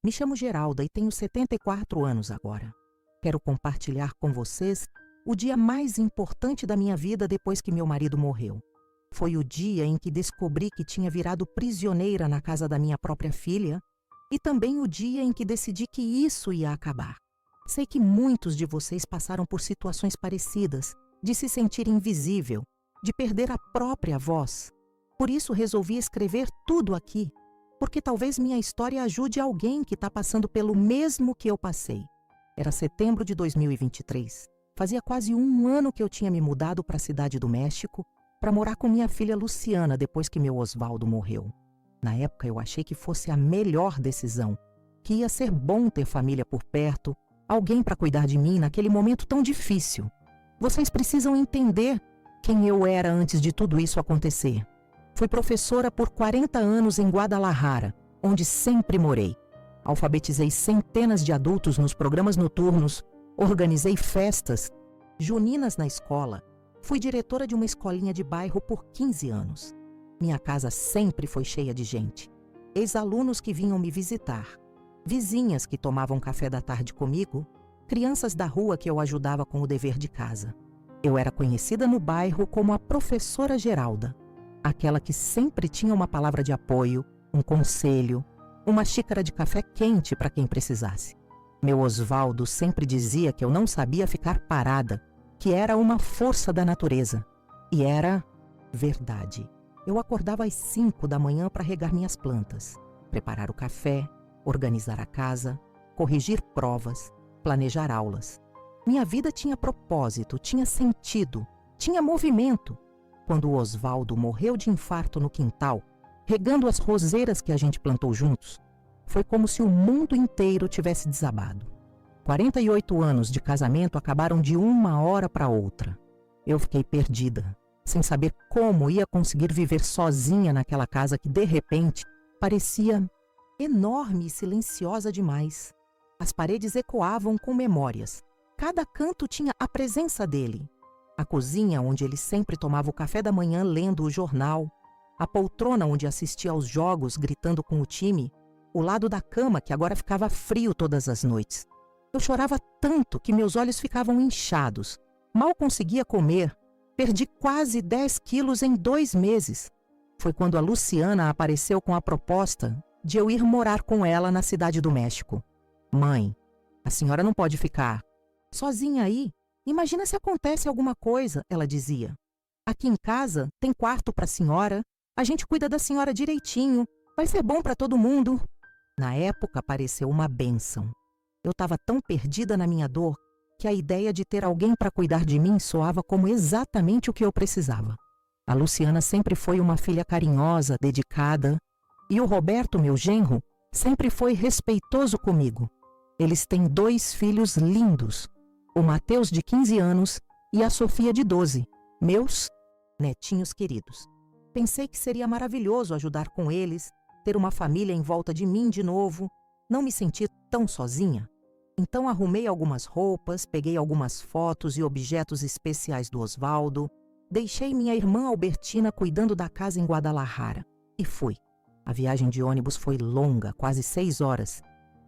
Me chamo Geralda e tenho 74 anos agora. Quero compartilhar com vocês o dia mais importante da minha vida depois que meu marido morreu. Foi o dia em que descobri que tinha virado prisioneira na casa da minha própria filha e também o dia em que decidi que isso ia acabar. Sei que muitos de vocês passaram por situações parecidas, de se sentir invisível, de perder a própria voz. Por isso resolvi escrever tudo aqui, porque talvez minha história ajude alguém que está passando pelo mesmo que eu passei. Era setembro de 2023. Fazia quase um ano que eu tinha me mudado para a cidade do México para morar com minha filha Luciana depois que meu Osvaldo morreu. Na época eu achei que fosse a melhor decisão, que ia ser bom ter família por perto, alguém para cuidar de mim naquele momento tão difícil. Vocês precisam entender quem eu era antes de tudo isso acontecer. Fui professora por 40 anos em Guadalajara, onde sempre morei. Alfabetizei centenas de adultos nos programas noturnos, organizei festas, juninas na escola. Fui diretora de uma escolinha de bairro por 15 anos. Minha casa sempre foi cheia de gente. Ex-alunos que vinham me visitar, vizinhas que tomavam café da tarde comigo, crianças da rua que eu ajudava com o dever de casa. Eu era conhecida no bairro como a professora Geralda, aquela que sempre tinha uma palavra de apoio, um conselho, uma xícara de café quente para quem precisasse. Meu Osvaldo sempre dizia que eu não sabia ficar parada, que era uma força da natureza. E era verdade. Eu acordava às 5 da manhã para regar minhas plantas, preparar o café, organizar a casa, corrigir provas, planejar aulas. Minha vida tinha propósito, tinha sentido, tinha movimento. Quando o Osvaldo morreu de infarto no quintal, regando as roseiras que a gente plantou juntos, foi como se o mundo inteiro tivesse desabado. 48 anos de casamento acabaram de uma hora para outra. Eu fiquei perdida, sem saber como ia conseguir viver sozinha naquela casa que, de repente, parecia enorme e silenciosa demais. As paredes ecoavam com memórias. Cada canto tinha a presença dele. A cozinha, onde ele sempre tomava o café da manhã lendo o jornal, a poltrona onde assistia aos jogos gritando com o time, o lado da cama que agora ficava frio todas as noites. Eu chorava tanto que meus olhos ficavam inchados, mal conseguia comer, perdi quase 10 quilos em 2 meses. Foi quando a Luciana apareceu com a proposta de eu ir morar com ela na cidade do México. Mãe, a senhora não pode ficar sozinha aí. Imagina se acontece alguma coisa, ela dizia. Aqui em casa tem quarto para a senhora, a gente cuida da senhora direitinho, vai ser bom para todo mundo. Na época pareceu uma bênção. Eu estava tão perdida na minha dor que a ideia de ter alguém para cuidar de mim soava como exatamente o que eu precisava. A Luciana sempre foi uma filha carinhosa, dedicada, e o Roberto, meu genro, sempre foi respeitoso comigo. Eles têm 2 filhos lindos, o Mateus de 15 anos e a Sofia de 12, meus netinhos queridos. Pensei que seria maravilhoso ajudar com eles, ter uma família em volta de mim de novo, não me sentir tão sozinha. Então arrumei algumas roupas, peguei algumas fotos e objetos especiais do Osvaldo, deixei minha irmã Albertina cuidando da casa em Guadalajara e fui. A viagem de ônibus foi longa, quase 6 horas,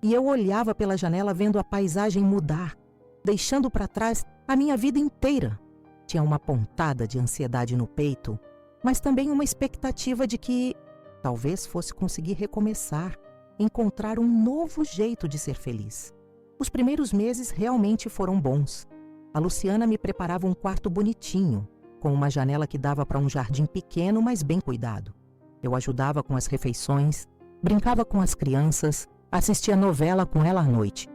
e eu olhava pela janela vendo a paisagem mudar, deixando para trás a minha vida inteira. Tinha uma pontada de ansiedade no peito, mas também uma expectativa de que talvez fosse conseguir recomeçar, encontrar um novo jeito de ser feliz. Os primeiros meses realmente foram bons. A Luciana me preparava um quarto bonitinho, com uma janela que dava para um jardim pequeno, mas bem cuidado. Eu ajudava com as refeições, brincava com as crianças, assistia novela com ela à noite.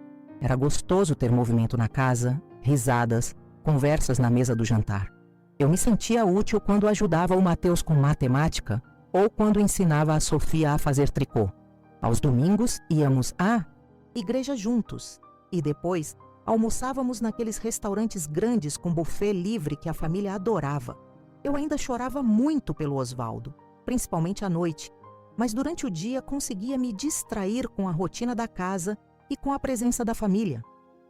Era gostoso ter movimento na casa, risadas, conversas na mesa do jantar. Eu me sentia útil quando ajudava o Mateus com matemática ou quando ensinava a Sofia a fazer tricô. Aos domingos íamos à igreja juntos e depois almoçávamos naqueles restaurantes grandes com buffet livre que a família adorava. Eu ainda chorava muito pelo Osvaldo, principalmente à noite, mas durante o dia conseguia me distrair com a rotina da casa e com a presença da família.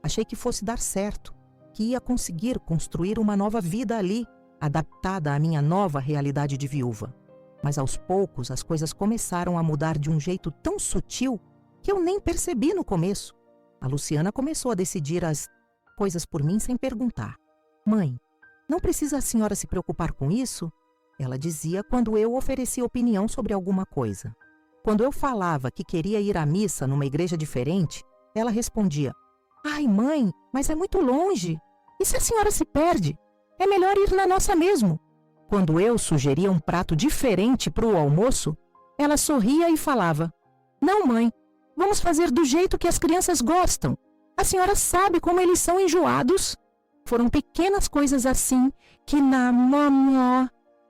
Achei que fosse dar certo, que ia conseguir construir uma nova vida ali, adaptada à minha nova realidade de viúva. Mas aos poucos as coisas começaram a mudar de um jeito tão sutil que eu nem percebi no começo. A Luciana começou a decidir as coisas por mim sem perguntar. Mãe, não precisa a senhora se preocupar com isso? Ela dizia quando eu oferecia opinião sobre alguma coisa. Quando eu falava que queria ir à missa numa igreja diferente, ela respondia: Ai, mãe, mas é muito longe. E se a senhora se perde? É melhor ir na nossa mesmo. Quando eu sugeria um prato diferente para o almoço, ela sorria e falava: Não, mãe, vamos fazer do jeito que as crianças gostam. A senhora sabe como eles são enjoados. Foram pequenas coisas assim que na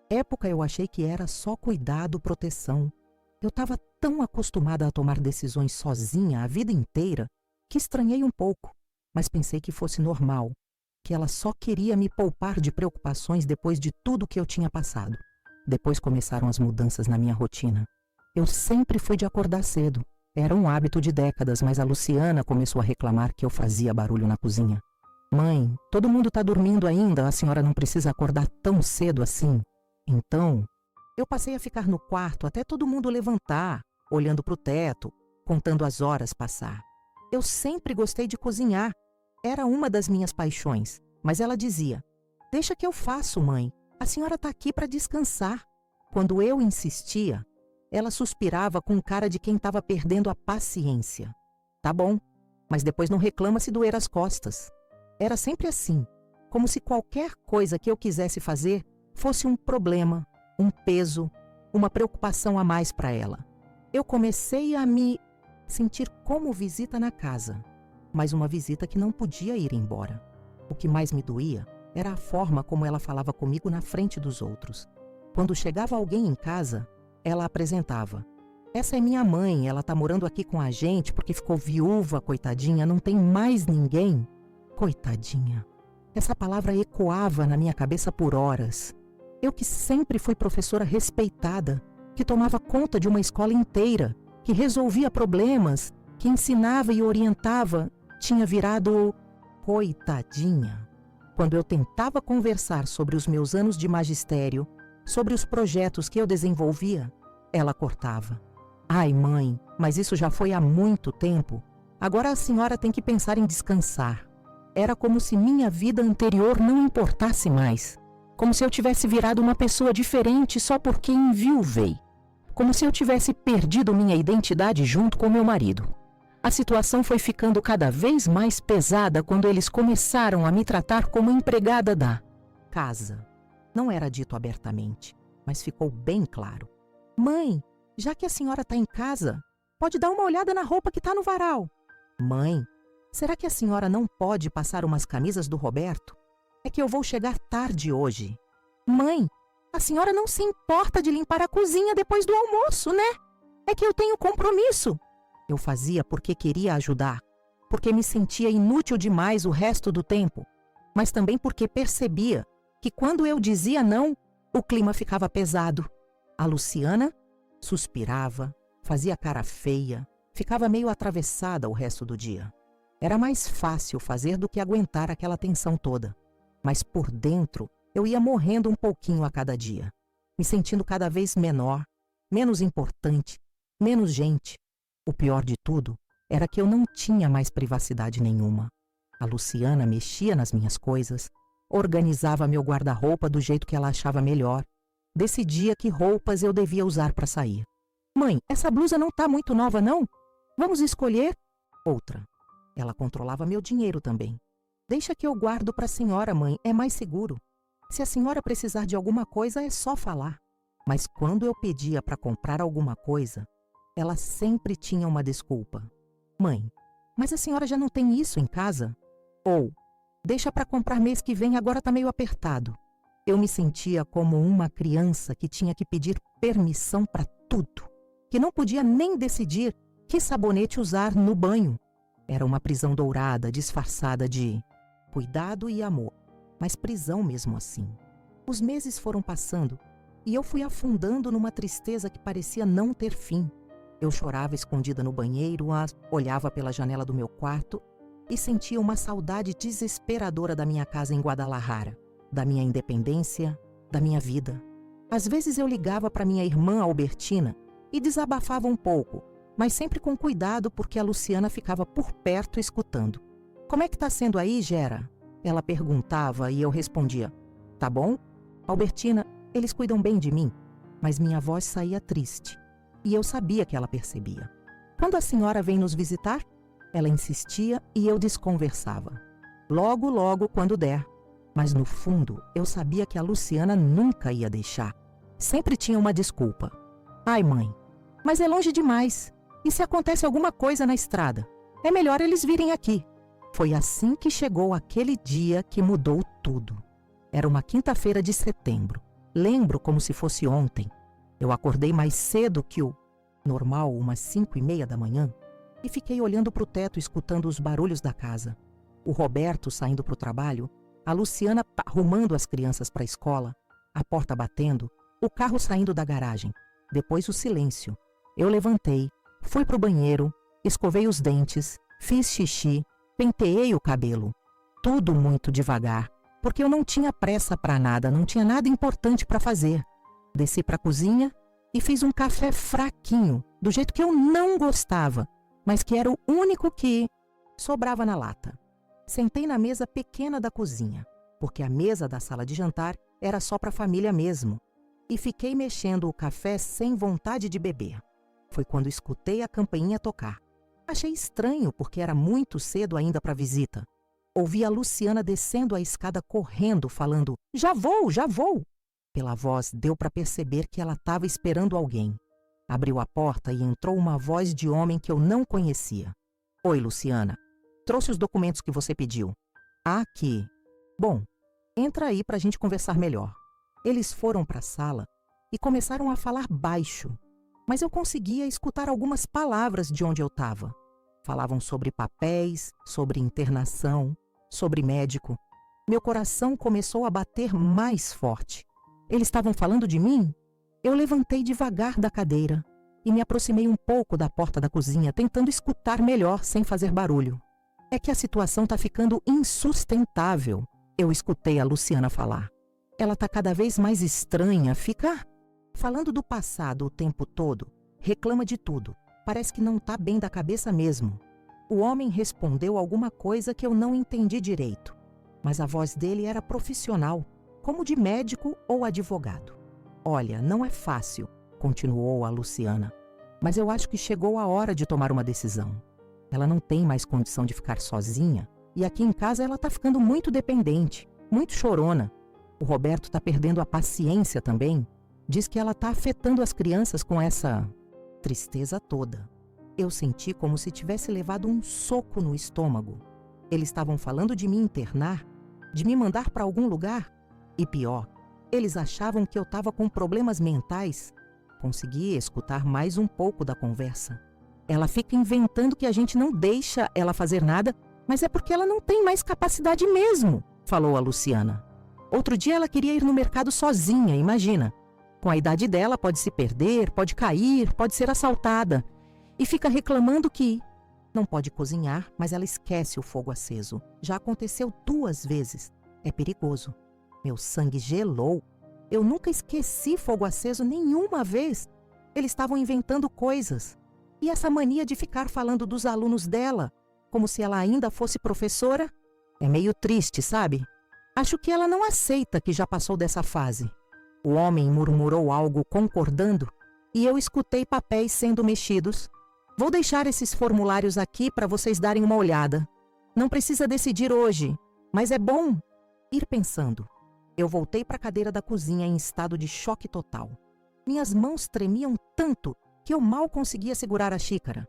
época eu achei que era só cuidado, proteção. Eu estava tão acostumada a tomar decisões sozinha a vida inteira que estranhei um pouco, mas pensei que fosse normal, que ela só queria me poupar de preocupações depois de tudo que eu tinha passado. Depois começaram as mudanças na minha rotina. Eu sempre fui de acordar cedo. Era um hábito de décadas, mas a Luciana começou a reclamar que eu fazia barulho na cozinha. Mãe, todo mundo está dormindo ainda, a senhora não precisa acordar tão cedo assim. Então, eu passei a ficar no quarto até todo mundo levantar, olhando para o teto, contando as horas passar. Eu sempre gostei de cozinhar. Era uma das minhas paixões, mas ela dizia: Deixa que eu faço, mãe. A senhora está aqui para descansar. Quando eu insistia, ela suspirava com cara de quem estava perdendo a paciência. Tá bom, mas depois não reclama se doer as costas. Era sempre assim, como se qualquer coisa que eu quisesse fazer fosse um problema, um peso, uma preocupação a mais para ela. Eu comecei a me sentir como visita na casa, mas uma visita que não podia ir embora. O que mais me doía era a forma como ela falava comigo na frente dos outros. Quando chegava alguém em casa, ela apresentava: Essa é minha mãe, ela está morando aqui com a gente porque ficou viúva, coitadinha, não tem mais ninguém. Coitadinha. Essa palavra ecoava na minha cabeça por horas. Eu que sempre fui professora respeitada, que tomava conta de uma escola inteira, que resolvia problemas, que ensinava e orientava, tinha virado coitadinha. Quando eu tentava conversar sobre os meus anos de magistério, sobre os projetos que eu desenvolvia, ela cortava. Ai, mãe, mas isso já foi há muito tempo. Agora a senhora tem que pensar em descansar. Era como se minha vida anterior não importasse mais. Como se eu tivesse virado uma pessoa diferente só porque enviuvei. Como se eu tivesse perdido minha identidade junto com meu marido. A situação foi ficando cada vez mais pesada quando eles começaram a me tratar como empregada da casa. Não era dito abertamente, mas ficou bem claro. Mãe, já que a senhora está em casa, pode dar uma olhada na roupa que está no varal. Mãe, será que a senhora não pode passar umas camisas do Roberto? É que eu vou chegar tarde hoje. Mãe, a senhora não se importa de limpar a cozinha depois do almoço, né? É que eu tenho compromisso. Eu fazia porque queria ajudar, porque me sentia inútil demais o resto do tempo, mas também porque percebia que quando eu dizia não, o clima ficava pesado. A Luciana suspirava, fazia cara feia, ficava meio atravessada o resto do dia. Era mais fácil fazer do que aguentar aquela tensão toda. Mas por dentro, eu ia morrendo um pouquinho a cada dia, me sentindo cada vez menor, menos importante, menos gente. O pior de tudo era que eu não tinha mais privacidade nenhuma. A Luciana mexia nas minhas coisas, organizava meu guarda-roupa do jeito que ela achava melhor, decidia que roupas eu devia usar para sair. Mãe, essa blusa não está muito nova, não? Vamos escolher outra. Ela controlava meu dinheiro também. Deixa que eu guardo para a senhora, mãe, é mais seguro. Se a senhora precisar de alguma coisa, é só falar. Mas quando eu pedia para comprar alguma coisa, ela sempre tinha uma desculpa. Mãe, mas a senhora já não tem isso em casa? Ou, deixa para comprar mês que vem, agora está meio apertado. Eu me sentia como uma criança que tinha que pedir permissão para tudo, que não podia nem decidir que sabonete usar no banho. Era uma prisão dourada, disfarçada de cuidado e amor, mas prisão mesmo assim. Os meses foram passando e eu fui afundando numa tristeza que parecia não ter fim. Eu chorava escondida no banheiro, olhava pela janela do meu quarto e sentia uma saudade desesperadora da minha casa em Guadalajara, da minha independência, da minha vida. Às vezes eu ligava para minha irmã Albertina e desabafava um pouco, mas sempre com cuidado porque a Luciana ficava por perto escutando. Como é que tá sendo aí, Gera? Ela perguntava e eu respondia, tá bom? Albertina, eles cuidam bem de mim, mas minha voz saía triste e eu sabia que ela percebia. Quando a senhora vem nos visitar? Ela insistia e eu desconversava. Logo, logo, quando der. Mas no fundo, eu sabia que a Luciana nunca ia deixar. Sempre tinha uma desculpa. Ai, mãe, mas é longe demais. E se acontece alguma coisa na estrada? É melhor eles virem aqui. Foi assim que chegou aquele dia que mudou tudo. Era uma quinta-feira de setembro. Lembro como se fosse ontem. Eu acordei mais cedo que o normal, umas 5:30 da manhã, e fiquei olhando para o teto, escutando os barulhos da casa. O Roberto saindo para o trabalho, a Luciana arrumando as crianças para a escola, a porta batendo, o carro saindo da garagem. Depois o silêncio. Eu levantei, fui para o banheiro, escovei os dentes, fiz xixi, penteei o cabelo. Tudo muito devagar, porque eu não tinha pressa para nada, não tinha nada importante para fazer. Desci para a cozinha e fiz um café fraquinho, do jeito que eu não gostava, mas que era o único que sobrava na lata. Sentei na mesa pequena da cozinha, porque a mesa da sala de jantar era só para a família mesmo, e fiquei mexendo o café sem vontade de beber. Foi quando escutei a campainha tocar. Achei estranho, porque era muito cedo ainda para a visita. Ouvi a Luciana descendo a escada correndo, falando, já vou, já vou. Pela voz, deu para perceber que ela estava esperando alguém. Abriu a porta e entrou uma voz de homem que eu não conhecia. Oi, Luciana. Trouxe os documentos que você pediu. Aqui. Bom, entra aí para a gente conversar melhor. Eles foram para a sala e começaram a falar baixo, mas eu conseguia escutar algumas palavras de onde eu estava. Falavam sobre papéis, sobre internação, sobre médico. Meu coração começou a bater mais forte. Eles estavam falando de mim? Eu levantei devagar da cadeira e me aproximei um pouco da porta da cozinha, tentando escutar melhor sem fazer barulho. É que a situação está ficando insustentável, eu escutei a Luciana falar. Ela está cada vez mais estranha, fica falando do passado o tempo todo, reclama de tudo, parece que não está bem da cabeça mesmo. O homem respondeu alguma coisa que eu não entendi direito, mas a voz dele era profissional, como de médico ou advogado. Olha, não é fácil, continuou a Luciana, mas eu acho que chegou a hora de tomar uma decisão. Ela não tem mais condição de ficar sozinha e aqui em casa ela está ficando muito dependente, muito chorona. O Roberto está perdendo a paciência também. Diz que ela está afetando as crianças com essa tristeza toda. Eu senti como se tivesse levado um soco no estômago. Eles estavam falando de me internar, de me mandar para algum lugar. E pior, eles achavam que eu estava com problemas mentais. Consegui escutar mais um pouco da conversa. Ela fica inventando que a gente não deixa ela fazer nada, mas é porque ela não tem mais capacidade mesmo, falou a Luciana. Outro dia ela queria ir no mercado sozinha, imagina. Com a idade dela pode se perder, pode cair, pode ser assaltada. E fica reclamando que não pode cozinhar, mas ela esquece o fogo aceso. Já aconteceu 2 vezes. É perigoso. Meu sangue gelou. Eu nunca esqueci fogo aceso nenhuma vez. Eles estavam inventando coisas. E essa mania de ficar falando dos alunos dela, como se ela ainda fosse professora, é meio triste, sabe? Acho que ela não aceita que já passou dessa fase. O homem murmurou algo concordando e eu escutei papéis sendo mexidos. Vou deixar esses formulários aqui para vocês darem uma olhada. Não precisa decidir hoje, mas é bom ir pensando. Eu voltei para a cadeira da cozinha em estado de choque total. Minhas mãos tremiam tanto que eu mal conseguia segurar a xícara.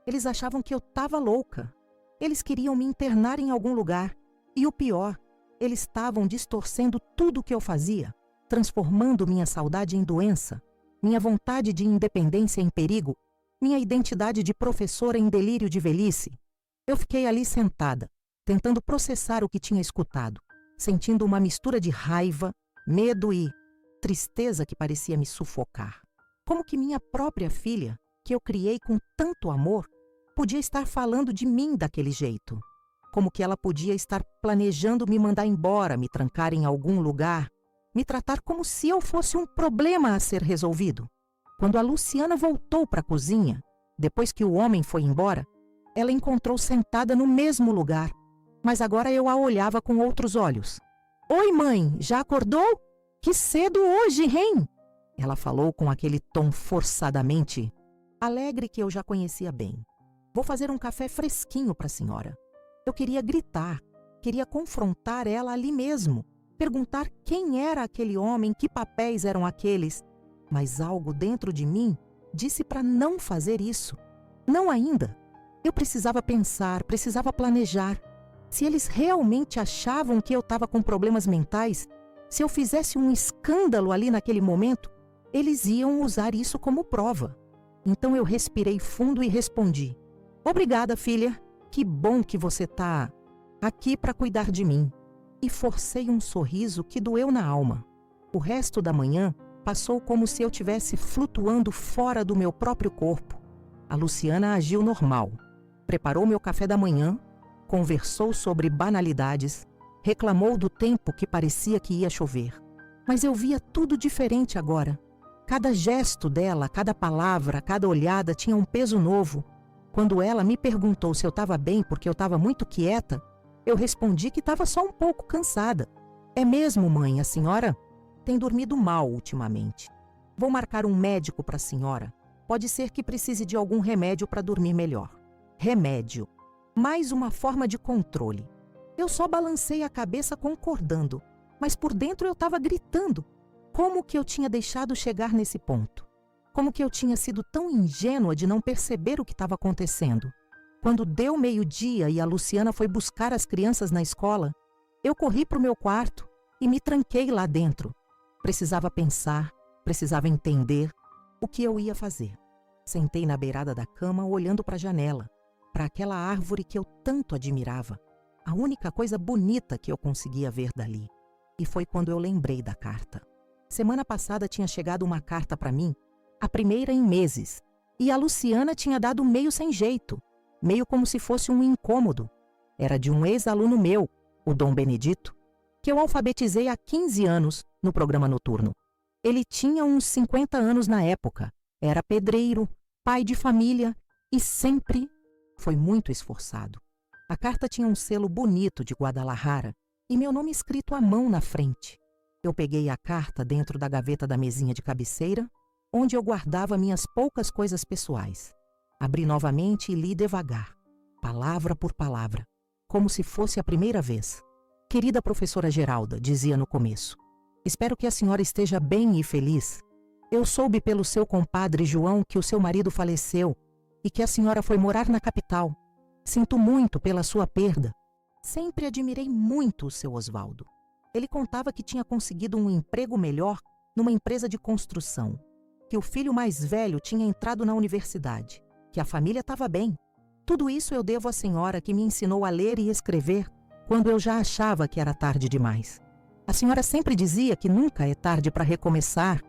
Eles achavam que eu estava louca. Eles queriam me internar em algum lugar. E o pior, eles estavam distorcendo tudo o que eu fazia, transformando minha saudade em doença, minha vontade de independência em perigo, minha identidade de professora em delírio de velhice. Eu fiquei ali sentada, tentando processar o que tinha escutado, sentindo uma mistura de raiva, medo e tristeza que parecia me sufocar. Como que minha própria filha, que eu criei com tanto amor, podia estar falando de mim daquele jeito? Como que ela podia estar planejando me mandar embora, me trancar em algum lugar, me tratar como se eu fosse um problema a ser resolvido? Quando a Luciana voltou para a cozinha, Depois que o homem foi embora, ela encontrou sentada no mesmo lugar, mas agora eu a olhava com outros olhos. Oi, mãe, já acordou? Que cedo hoje, hein? Ela falou com aquele tom forçadamente alegre que eu já conhecia bem. Vou fazer um café fresquinho para a senhora. Eu queria gritar, queria confrontar ela ali mesmo, perguntar quem era aquele homem, que papéis eram aqueles, mas algo dentro de mim disse para não fazer isso. Não ainda. Eu precisava pensar, precisava planejar. Se eles realmente achavam que eu estava com problemas mentais, se eu fizesse um escândalo ali naquele momento, eles iam usar isso como prova. Então eu respirei fundo e respondi: obrigada, filha. Que bom que você está aqui para cuidar de mim. E forcei um sorriso que doeu na alma. O resto da manhã passou como se eu estivesse flutuando fora do meu próprio corpo. A Luciana agiu normal. Preparou meu café da manhã, conversou sobre banalidades, reclamou do tempo que parecia que ia chover. Mas eu via tudo diferente agora. Cada gesto dela, cada palavra, cada olhada tinha um peso novo. Quando ela me perguntou se eu estava bem porque eu estava muito quieta, eu respondi que estava só um pouco cansada. É mesmo, mãe, a senhora tem dormido mal ultimamente. Vou marcar um médico para a senhora. Pode ser que precise de algum remédio para dormir melhor. Remédio. Mais uma forma de controle. Eu só balancei a cabeça concordando, mas por dentro eu estava gritando. Como que eu tinha deixado chegar nesse ponto? Como que eu tinha sido tão ingênua de não perceber o que estava acontecendo? Quando deu meio-dia e a Luciana foi buscar as crianças na escola, eu corri para o meu quarto e me tranquei lá dentro. Precisava pensar, precisava entender o que eu ia fazer. Sentei na beirada da cama olhando para a janela, para aquela árvore que eu tanto admirava. A única coisa bonita que eu conseguia ver dali. E foi quando eu lembrei da carta. Semana passada tinha chegado uma carta para mim, a primeira em meses, e a Luciana tinha dado meio sem jeito, meio como se fosse um incômodo. Era de um ex-aluno meu, o Dom Benedito, que eu alfabetizei há 15 anos no programa noturno. Ele tinha uns 50 anos na época, era pedreiro, pai de família e sempre foi muito esforçado. A carta tinha um selo bonito de Guadalajara e meu nome escrito à mão na frente. Eu peguei a carta dentro da gaveta da mesinha de cabeceira, onde eu guardava minhas poucas coisas pessoais. Abri novamente e li devagar, palavra por palavra, como se fosse a primeira vez. Querida professora Geralda, dizia no começo, espero que a senhora esteja bem e feliz. Eu soube pelo seu compadre João que o seu marido faleceu e que a senhora foi morar na capital. Sinto muito pela sua perda. Sempre admirei muito o seu Osvaldo. Ele contava que tinha conseguido um emprego melhor numa empresa de construção, que o filho mais velho tinha entrado na universidade, que a família estava bem. Tudo isso eu devo à senhora que me ensinou a ler e escrever quando eu já achava que era tarde demais. A senhora sempre dizia que nunca é tarde para recomeçar,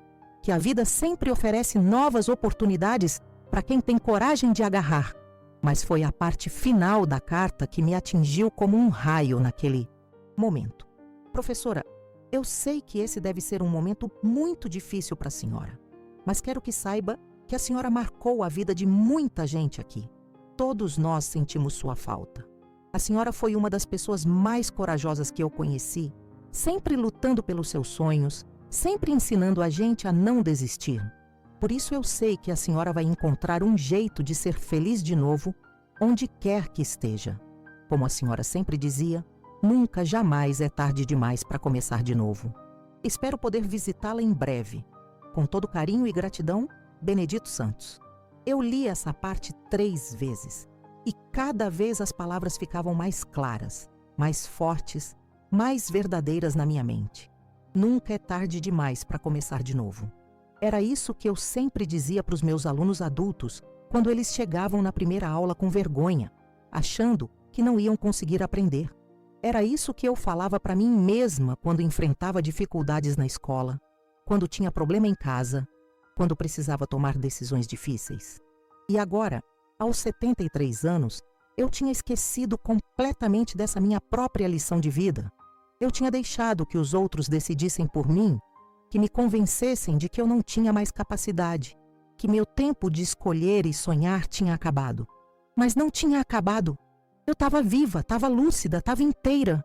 que a vida sempre oferece novas oportunidades para quem tem coragem de agarrar. Mas foi a parte final da carta que me atingiu como um raio naquele momento. Professora, eu sei que esse deve ser um momento muito difícil para a senhora, mas quero que saiba que a senhora marcou a vida de muita gente aqui. Todos nós sentimos sua falta. A senhora foi uma das pessoas mais corajosas que eu conheci, sempre lutando pelos seus sonhos, sempre ensinando a gente a não desistir. Por isso eu sei que a senhora vai encontrar um jeito de ser feliz de novo, onde quer que esteja. Como a senhora sempre dizia, nunca, jamais é tarde demais para começar de novo. Espero poder visitá-la em breve. Com todo carinho e gratidão, Benedito Santos. Eu li essa parte 3 vezes e cada vez as palavras ficavam mais claras, mais fortes, mais verdadeiras na minha mente. Nunca é tarde demais para começar de novo. Era isso que eu sempre dizia para os meus alunos adultos quando eles chegavam na primeira aula com vergonha, achando que não iam conseguir aprender. Era isso que eu falava para mim mesma quando enfrentava dificuldades na escola, quando tinha problema em casa, quando precisava tomar decisões difíceis. E agora, aos 73 anos, eu tinha esquecido completamente dessa minha própria lição de vida. Eu tinha deixado que os outros decidissem por mim, que me convencessem de que eu não tinha mais capacidade, que meu tempo de escolher e sonhar tinha acabado. Mas não tinha acabado. Eu estava viva, estava lúcida, estava inteira.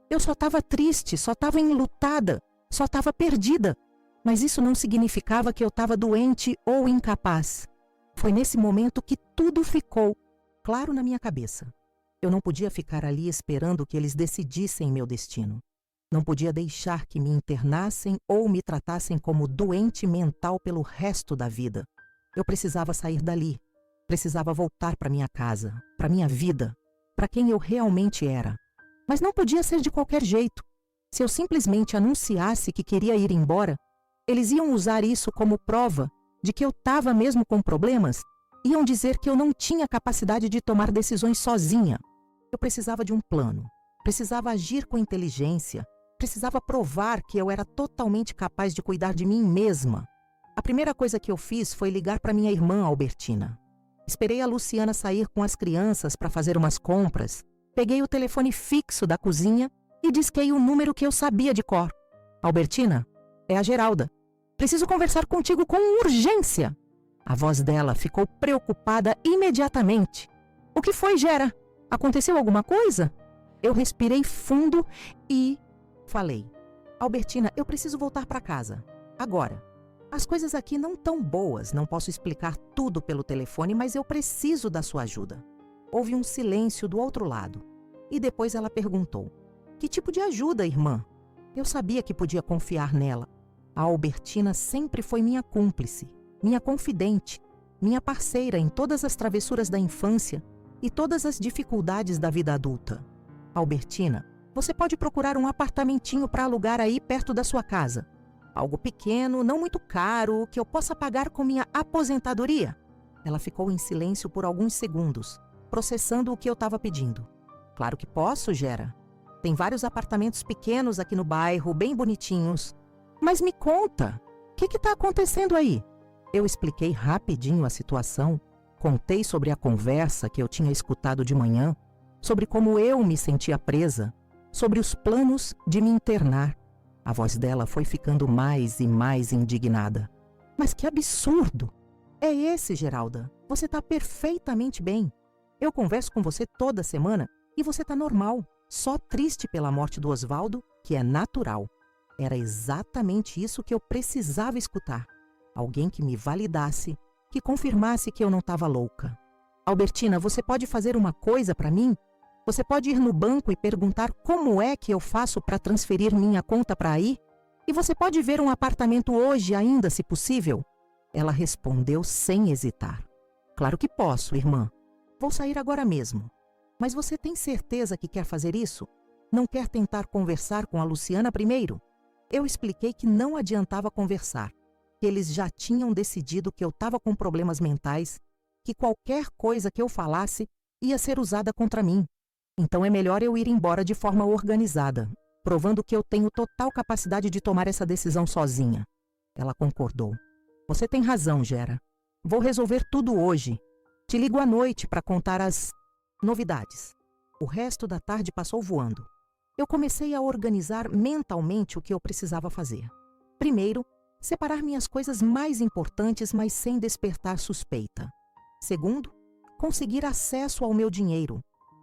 Eu só estava triste, só estava enlutada, só estava perdida. Mas isso não significava que eu estava doente ou incapaz. Foi nesse momento que tudo ficou claro na minha cabeça. Eu não podia ficar ali esperando que eles decidissem meu destino. Não podia deixar que me internassem ou me tratassem como doente mental pelo resto da vida. Eu precisava sair dali. Precisava voltar para minha casa, para minha vida, para quem eu realmente era. Mas não podia ser de qualquer jeito. Se eu simplesmente anunciasse que queria ir embora, eles iam usar isso como prova de que eu estava mesmo com problemas. Iam dizer que eu não tinha capacidade de tomar decisões sozinha. Eu precisava de um plano. Precisava agir com inteligência. Precisava provar que eu era totalmente capaz de cuidar de mim mesma. A primeira coisa que eu fiz foi ligar para minha irmã Albertina. Esperei a Luciana sair com as crianças para fazer umas compras. Peguei o telefone fixo da cozinha e disquei o número que eu sabia de cor. Albertina, é a Geralda. Preciso conversar contigo com urgência. A voz dela ficou preocupada imediatamente. O que foi, Gera? Aconteceu alguma coisa? Eu respirei fundo e falei: Albertina, eu preciso voltar para casa. Agora. As coisas aqui não tão boas, não posso explicar tudo pelo telefone, mas eu preciso da sua ajuda. Houve um silêncio do outro lado. E depois ela perguntou: que tipo de ajuda, irmã? Eu sabia que podia confiar nela. A Albertina sempre foi minha cúmplice, minha confidente, minha parceira em todas as travessuras da infância e todas as dificuldades da vida adulta. Albertina, você pode procurar um apartamentinho para alugar aí perto da sua casa. Algo pequeno, não muito caro, que eu possa pagar com minha aposentadoria. Ela ficou em silêncio por alguns segundos, processando o que eu estava pedindo. Claro que posso, Gera. Tem vários apartamentos pequenos aqui no bairro, bem bonitinhos. Mas me conta, o que está acontecendo aí? Eu expliquei rapidinho a situação, contei sobre a conversa que eu tinha escutado de manhã, sobre como eu me sentia presa, sobre os planos de me internar. A voz dela foi ficando mais e mais indignada. Mas que absurdo! É esse, Geralda. Você está perfeitamente bem. Eu converso com você toda semana e você está normal, só triste pela morte do Osvaldo, que é natural. Era exatamente isso que eu precisava escutar. Alguém que me validasse, que confirmasse que eu não estava louca. Albertina, você pode fazer uma coisa para mim? Você pode ir no banco e perguntar como é que eu faço para transferir minha conta para aí? E você pode ver um apartamento hoje ainda, se possível? Ela respondeu sem hesitar. Claro que posso, irmã. Vou sair agora mesmo. Mas você tem certeza que quer fazer isso? Não quer tentar conversar com a Luciana primeiro? Eu expliquei que não adiantava conversar, que eles já tinham decidido que eu estava com problemas mentais, que qualquer coisa que eu falasse ia ser usada contra mim. Então é melhor eu ir embora de forma organizada, provando que eu tenho total capacidade de tomar essa decisão sozinha. Ela concordou. Você tem razão, Gera. Vou resolver tudo hoje. Te ligo à noite para contar as novidades. O resto da tarde passou voando. Eu comecei a organizar mentalmente o que eu precisava fazer. Primeiro, separar minhas coisas mais importantes, mas sem despertar suspeita. Segundo, conseguir acesso ao meu dinheiro.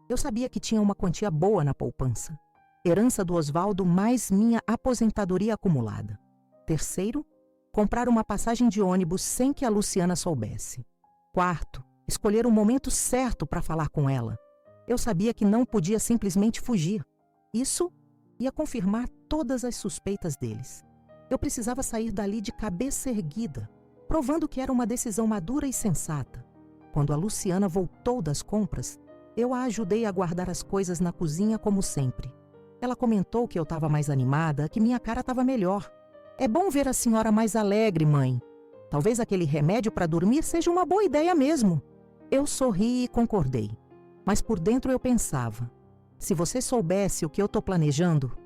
Eu sabia que tinha uma quantia boa na poupança. Herança do Osvaldo mais minha aposentadoria acumulada. Terceiro, comprar uma passagem de ônibus sem que a Luciana soubesse. Quarto, escolher o momento certo para falar com ela. Eu sabia que não podia simplesmente fugir. Isso ia confirmar todas as suspeitas deles. Eu precisava sair dali de cabeça erguida, provando que era uma decisão madura e sensata. Quando a Luciana voltou das compras, eu a ajudei a guardar as coisas na cozinha como sempre. Ela comentou que eu estava mais animada, que minha cara estava melhor. É bom ver a senhora mais alegre, mãe. Talvez aquele remédio para dormir seja uma boa ideia mesmo. Eu sorri e concordei. Mas por dentro eu pensava, se você soubesse o que eu estou planejando,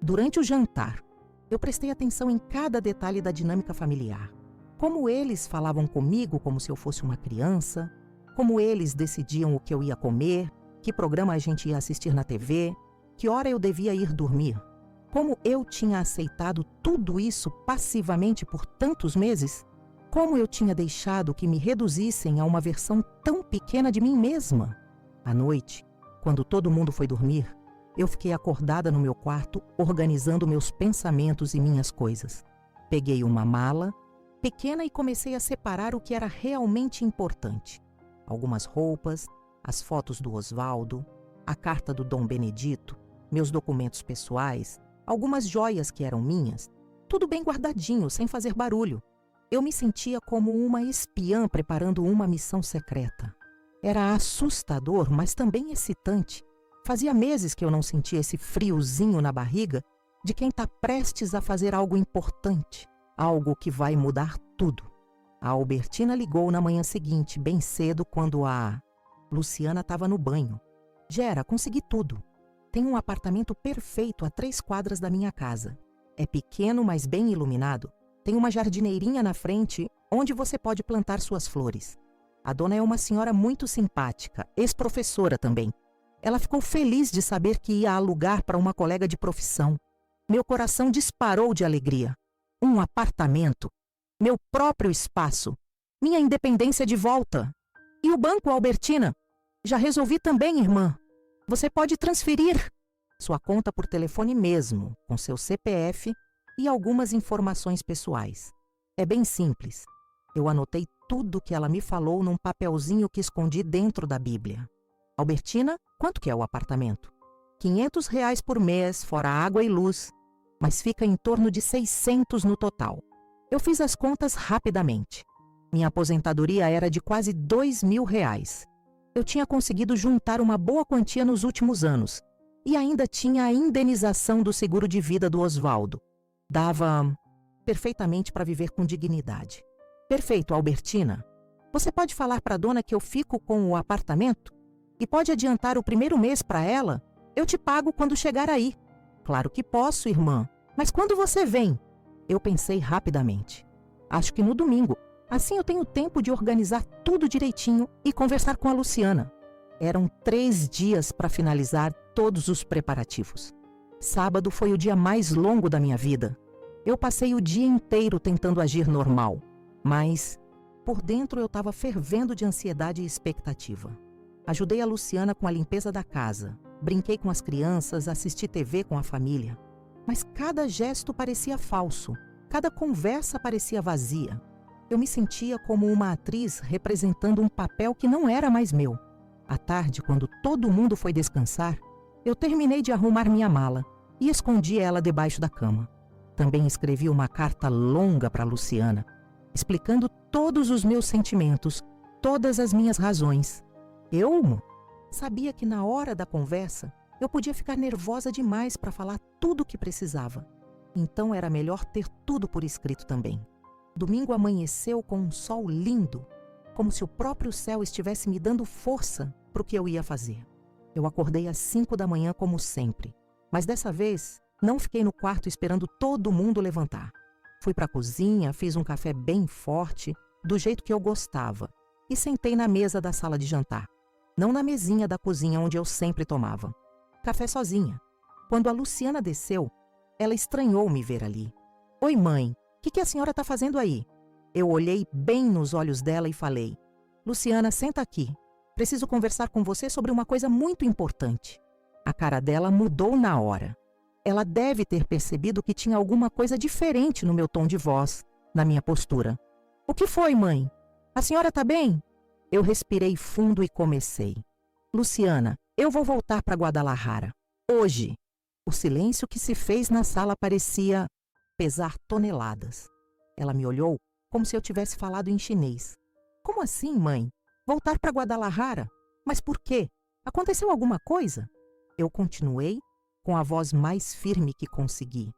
durante o jantar, eu prestei atenção em cada detalhe da dinâmica familiar. Como eles falavam comigo como se eu fosse uma criança, como eles decidiam o que eu ia comer, que programa a gente ia assistir na TV, que hora eu devia ir dormir. Como eu tinha aceitado tudo isso passivamente por tantos meses, Como eu tinha deixado que me reduzissem a uma versão tão pequena de mim mesma? À noite, quando todo mundo foi dormir, eu fiquei acordada no meu quarto, organizando meus pensamentos e minhas coisas. Peguei uma mala pequena e comecei a separar o que era realmente importante. Algumas roupas, as fotos do Osvaldo, a carta do Dom Benedito, meus documentos pessoais, algumas joias que eram minhas, tudo bem guardadinho, sem fazer barulho. Eu me sentia como uma espiã preparando uma missão secreta. Era assustador, mas também excitante. Fazia meses que eu não sentia esse friozinho na barriga de quem está prestes a fazer algo importante, algo que vai mudar tudo. A Albertina ligou na manhã seguinte, bem cedo, quando a Luciana estava no banho. Gera, consegui tudo. Tem um apartamento perfeito a 3 quadras da minha casa. É pequeno, mas bem iluminado. Tem uma jardineirinha na frente, onde você pode plantar suas flores. A dona é uma senhora muito simpática, ex-professora também. Ela ficou feliz de saber que ia alugar para uma colega de profissão. Meu coração disparou de alegria. Um apartamento. Meu próprio espaço. Minha independência de volta. E o banco, Albertina? Já resolvi também, irmã. Você pode transferir sua conta por telefone mesmo, com seu CPF e algumas informações pessoais. É bem simples. Eu anotei tudo que ela me falou num papelzinho que escondi dentro da Bíblia. Albertina, quanto que é o apartamento? R$ 500 por mês, fora água e luz, mas fica em torno de 600 no total. Eu fiz as contas rapidamente. Minha aposentadoria era de quase R$ 2.000. Eu tinha conseguido juntar uma boa quantia nos últimos anos e ainda tinha a indenização do seguro de vida do Osvaldo. Dava perfeitamente para viver com dignidade. Perfeito, Albertina. Você pode falar para a dona que eu fico com o apartamento? E pode adiantar o primeiro mês para ela? Eu te pago quando chegar aí. Claro que posso, irmã. Mas quando você vem? Eu pensei rapidamente. Acho que no domingo. Assim eu tenho tempo de organizar tudo direitinho e conversar com a Luciana. Eram 3 dias para finalizar todos os preparativos. Sábado foi o dia mais longo da minha vida. Eu passei o dia inteiro tentando agir normal, mas por dentro eu estava fervendo de ansiedade e expectativa. Ajudei a Luciana com a limpeza da casa, brinquei com as crianças, assisti TV com a família. Mas cada gesto parecia falso, cada conversa parecia vazia. Eu me sentia como uma atriz representando um papel que não era mais meu. À tarde, quando todo mundo foi descansar, eu terminei de arrumar minha mala e escondi ela debaixo da cama. Também escrevi uma carta longa para Luciana, explicando todos os meus sentimentos, todas as minhas razões. Eu sabia que na hora da conversa eu podia ficar nervosa demais para falar tudo o que precisava. Então era melhor ter tudo por escrito também. Domingo amanheceu com um sol lindo, como se o próprio céu estivesse me dando força para o que eu ia fazer. Eu acordei às 5 da manhã como sempre, mas dessa vez não fiquei no quarto esperando todo mundo levantar. Fui para a cozinha, fiz um café bem forte, do jeito que eu gostava, e sentei na mesa da sala de jantar, não na mesinha da cozinha onde eu sempre tomava. Café sozinha. Quando a Luciana desceu, ela estranhou me ver ali. Oi, mãe, o que a senhora está fazendo aí? Eu olhei bem nos olhos dela e falei, Luciana, senta aqui. Preciso conversar com você sobre uma coisa muito importante. A cara dela mudou na hora. Ela deve ter percebido que tinha alguma coisa diferente no meu tom de voz, na minha postura. O que foi, mãe? A senhora está bem? Eu respirei fundo e comecei. Luciana, eu vou voltar para Guadalajara. Hoje. O silêncio que se fez na sala parecia pesar toneladas. Ela me olhou como se eu tivesse falado em chinês. Como assim, mãe? Voltar para Guadalajara? Mas por quê? Aconteceu alguma coisa? Eu continuei com a voz mais firme que consegui.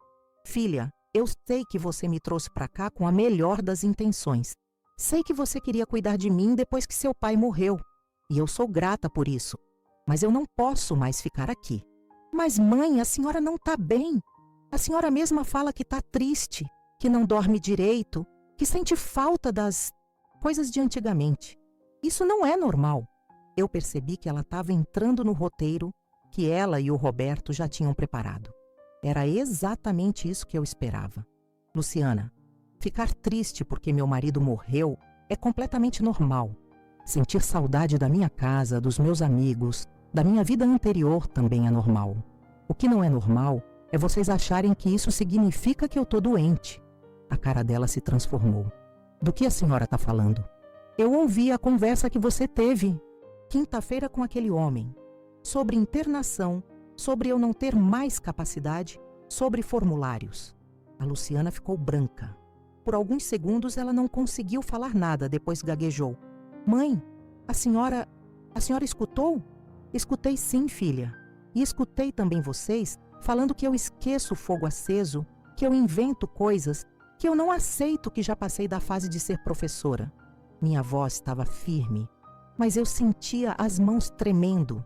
Filha, eu sei que você me trouxe para cá com a melhor das intenções. Sei que você queria cuidar de mim depois que seu pai morreu. E eu sou grata por isso. Mas eu não posso mais ficar aqui. Mas, mãe, a senhora não está bem. A senhora mesma fala que está triste, que não dorme direito, que sente falta das coisas de antigamente. Isso não é normal. Eu percebi que ela estava entrando no roteiro que ela e o Roberto já tinham preparado. Era exatamente isso que eu esperava. Luciana, Ficar triste porque meu marido morreu é completamente normal. Sentir saudade da minha casa, dos meus amigos, da minha vida anterior também é normal. O que não é normal é vocês acharem que isso significa que eu tô doente. A cara dela se transformou. Do que a senhora está falando? Eu ouvi a conversa que você teve quinta-feira com aquele homem. Sobre internação, sobre eu não ter mais capacidade, sobre formulários. A Luciana ficou branca. Por alguns segundos ela não conseguiu falar nada, depois gaguejou. Mãe, a senhora escutou? Escutei sim, filha. E escutei também vocês falando que eu esqueço o fogo aceso, que eu invento coisas, que eu não aceito que já passei da fase de ser professora. Minha voz estava firme, mas eu sentia as mãos tremendo.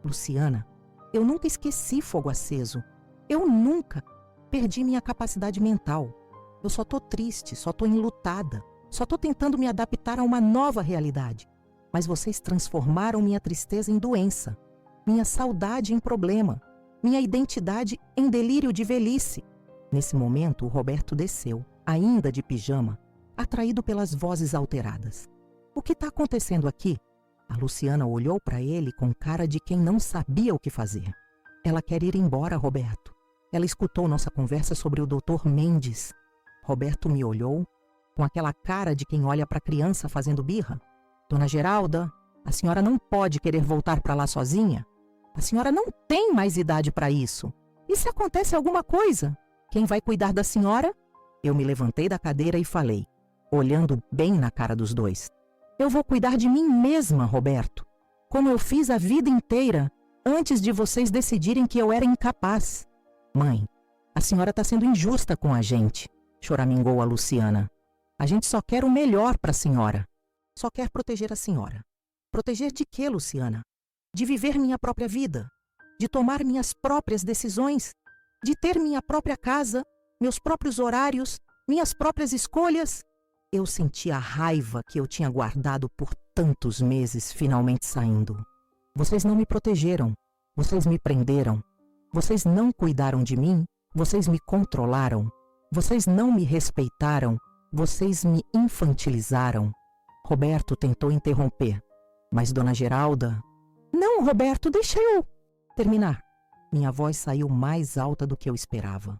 Luciana, eu nunca esqueci fogo aceso. Eu nunca perdi minha capacidade mental. Eu só tô triste, só tô enlutada, só tô tentando me adaptar a uma nova realidade. Mas vocês transformaram minha tristeza em doença, minha saudade em problema, minha identidade em delírio de velhice. Nesse momento, o Roberto desceu, ainda de pijama, atraído pelas vozes alteradas. O que está acontecendo aqui? A Luciana olhou para ele com cara de quem não sabia o que fazer. Ela quer ir embora, Roberto. Ela escutou nossa conversa sobre o Dr. Mendes. Roberto me olhou com aquela cara de quem olha para a criança fazendo birra. Dona Geralda, a senhora não pode querer voltar para lá sozinha? A senhora não tem mais idade para isso. E se acontece alguma coisa? Quem vai cuidar da senhora? Eu me levantei da cadeira e falei, olhando bem na cara dos dois. Eu vou cuidar de mim mesma, Roberto, como eu fiz a vida inteira, antes de vocês decidirem que eu era incapaz. Mãe, a senhora está sendo injusta com a gente, choramingou a Luciana. A gente só quer o melhor para a senhora. Só quer proteger a senhora. Proteger de quê, Luciana? De viver minha própria vida, de tomar minhas próprias decisões, de ter minha própria casa, meus próprios horários, minhas próprias escolhas. Eu senti a raiva que eu tinha guardado por tantos meses finalmente saindo. Vocês não me protegeram, vocês me prenderam, vocês não cuidaram de mim, vocês me controlaram, vocês não me respeitaram, vocês me infantilizaram. Roberto tentou interromper, mas Dona Geralda... Não, Roberto, deixa eu terminar. Minha voz saiu mais alta do que eu esperava.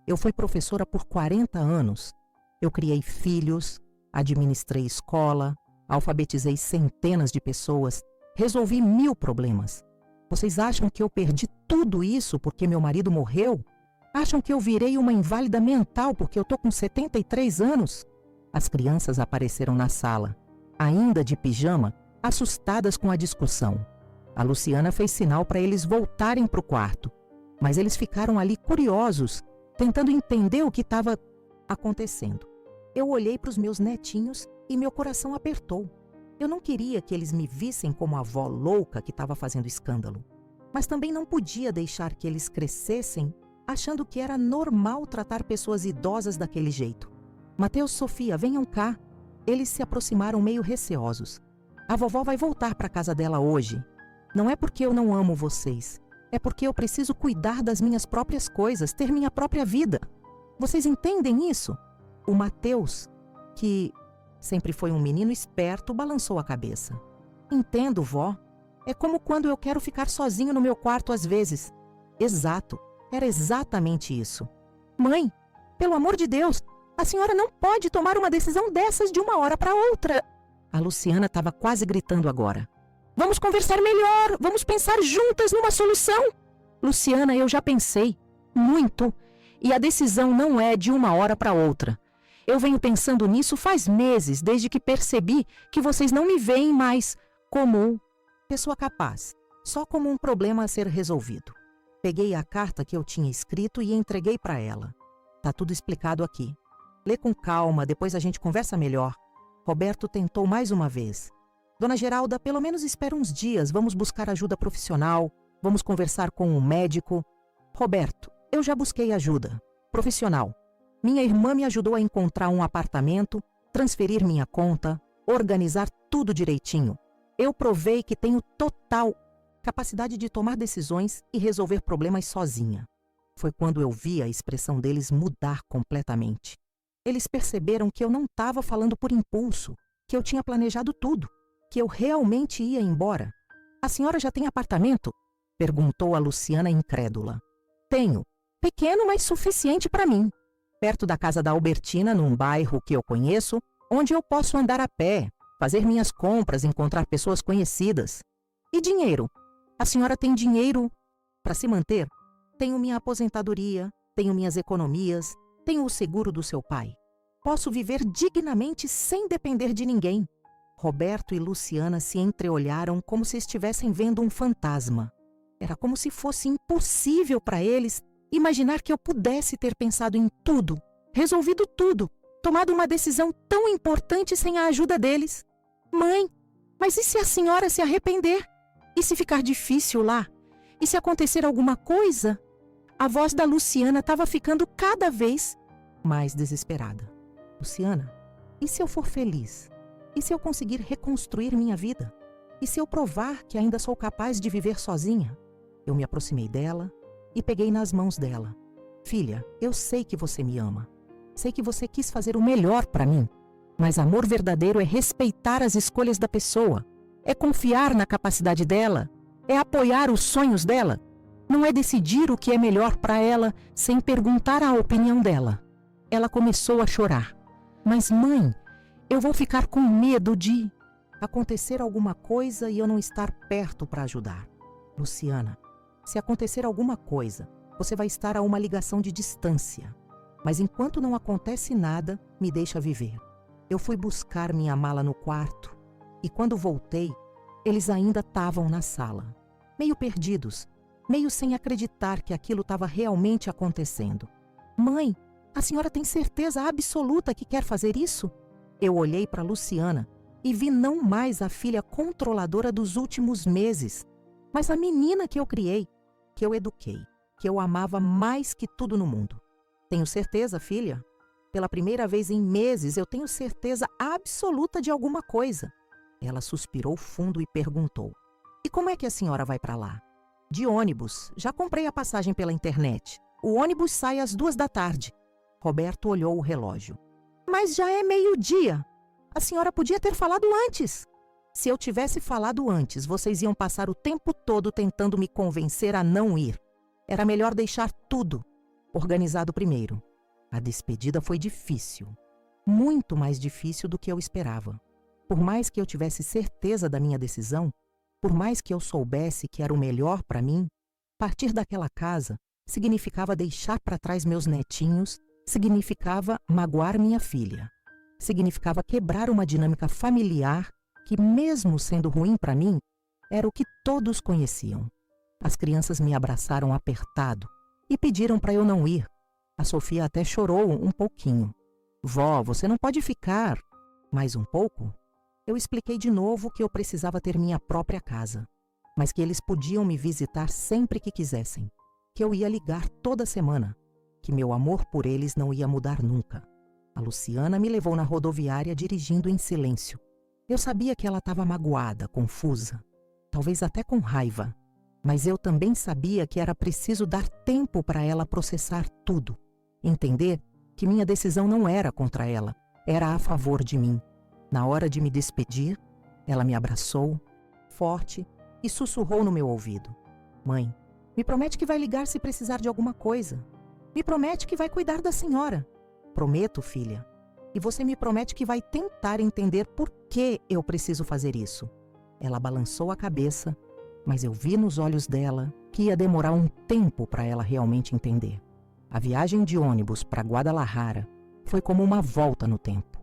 Eu fui professora por 40 anos. Eu criei filhos, administrei escola, alfabetizei centenas de pessoas, resolvi 1000 problemas. Vocês acham que eu perdi tudo isso porque meu marido morreu? Acham que eu virei uma inválida mental porque eu tô com 73 anos? As crianças apareceram na sala, ainda de pijama, assustadas com a discussão. A Luciana fez sinal para eles voltarem para o quarto, mas eles ficaram ali curiosos, tentando entender o que estava acontecendo. Eu olhei para os meus netinhos e meu coração apertou. Eu não queria que eles me vissem como a avó louca que estava fazendo escândalo, mas também não podia deixar que eles crescessem achando que era normal tratar pessoas idosas daquele jeito. Mateus, Sofia, venham cá. Eles se aproximaram meio receosos. A vovó vai voltar para a casa dela hoje. Não é porque eu não amo vocês. É porque eu preciso cuidar das minhas próprias coisas, ter minha própria vida. Vocês entendem isso? O Mateus, que sempre foi um menino esperto, balançou a cabeça. Entendo, vó. É como quando eu quero ficar sozinho no meu quarto às vezes. Exato. Era exatamente isso. Mãe, pelo amor de Deus, a senhora não pode tomar uma decisão dessas de uma hora para outra. A Luciana estava quase gritando agora. Vamos conversar melhor, vamos pensar juntas numa solução. Luciana, eu já pensei, muito, e a decisão não é de uma hora para outra. Eu venho pensando nisso faz meses, desde que percebi que vocês não me veem mais como pessoa capaz, só como um problema a ser resolvido. Peguei a carta que eu tinha escrito e entreguei para ela. Tá tudo explicado aqui. Lê com calma, depois a gente conversa melhor. Roberto tentou mais uma vez. Dona Geralda, pelo menos espera uns dias, vamos buscar ajuda profissional, vamos conversar com um médico. Roberto, eu já busquei ajuda profissional. Minha irmã me ajudou a encontrar um apartamento, transferir minha conta, organizar tudo direitinho. Eu provei que tenho total capacidade de tomar decisões e resolver problemas sozinha. Foi quando eu vi a expressão deles mudar completamente. Eles perceberam que eu não estava falando por impulso, que eu tinha planejado tudo, que eu realmente ia embora. A senhora já tem apartamento? Perguntou a Luciana incrédula. Tenho. Pequeno, mas suficiente para mim. Perto da casa da Albertina, num bairro que eu conheço, onde eu posso andar a pé, fazer minhas compras, encontrar pessoas conhecidas. E dinheiro? A senhora tem dinheiro para se manter? Tenho minha aposentadoria, tenho minhas economias, tenho o seguro do seu pai. Posso viver dignamente sem depender de ninguém. Roberto e Luciana se entreolharam como se estivessem vendo um fantasma. Era como se fosse impossível para eles imaginar que eu pudesse ter pensado em tudo, resolvido tudo, tomado uma decisão tão importante sem a ajuda deles. Mãe, mas e se a senhora se arrepender? E se ficar difícil lá? E se acontecer alguma coisa? A voz da Luciana estava ficando cada vez mais desesperada. Luciana, e se eu for feliz? E se eu conseguir reconstruir minha vida? E se eu provar que ainda sou capaz de viver sozinha? Eu me aproximei dela e peguei nas mãos dela. Filha, eu sei que você me ama. Sei que você quis fazer o melhor para mim. Mas amor verdadeiro é respeitar as escolhas da pessoa. É confiar na capacidade dela. É apoiar os sonhos dela. Não é decidir o que é melhor para ela sem perguntar a opinião dela. Ela começou a chorar. Mas mãe, eu vou ficar com medo de acontecer alguma coisa e eu não estar perto para ajudar. Luciana, se acontecer alguma coisa, você vai estar a uma ligação de distância. Mas enquanto não acontece nada, me deixa viver. Eu fui buscar minha mala no quarto e quando voltei, eles ainda estavam na sala, meio perdidos, meio sem acreditar que aquilo estava realmente acontecendo. Mãe, a senhora tem certeza absoluta que quer fazer isso? Eu olhei para Luciana e vi não mais a filha controladora dos últimos meses, mas a menina que eu criei, que eu eduquei, que eu amava mais que tudo no mundo. Tenho certeza, filha? Pela primeira vez em meses, eu tenho certeza absoluta de alguma coisa. Ela suspirou fundo e perguntou: E como é que a senhora vai para lá? De ônibus. Já comprei a passagem pela internet. O ônibus sai às 14h. Roberto olhou o relógio. Mas já é 12h. A senhora podia ter falado antes. Se eu tivesse falado antes, vocês iam passar o tempo todo tentando me convencer a não ir. Era melhor deixar tudo organizado primeiro. A despedida foi difícil. Muito mais difícil do que eu esperava. Por mais que eu tivesse certeza da minha decisão, por mais que eu soubesse que era o melhor para mim, partir daquela casa significava deixar para trás meus netinhos, significava magoar minha filha. Significava quebrar uma dinâmica familiar que, mesmo sendo ruim para mim, era o que todos conheciam. As crianças me abraçaram apertado e pediram para eu não ir. A Sofia até chorou um pouquinho. Vó, você não pode ficar. Mais um pouco? Eu expliquei de novo que eu precisava ter minha própria casa, mas que eles podiam me visitar sempre que quisessem, que eu ia ligar toda semana, que meu amor por eles não ia mudar nunca. A Luciana me levou na rodoviária dirigindo em silêncio. Eu sabia que ela estava magoada, confusa, talvez até com raiva, mas eu também sabia que era preciso dar tempo para ela processar tudo, entender que minha decisão não era contra ela, era a favor de mim. Na hora de me despedir, ela me abraçou, forte, e sussurrou no meu ouvido. Mãe, me promete que vai ligar se precisar de alguma coisa. Me promete que vai cuidar da senhora. Prometo, filha. E você me promete que vai tentar entender por que eu preciso fazer isso. Ela balançou a cabeça, mas eu vi nos olhos dela que ia demorar um tempo para ela realmente entender. A viagem de ônibus para Guadalajara foi como uma volta no tempo.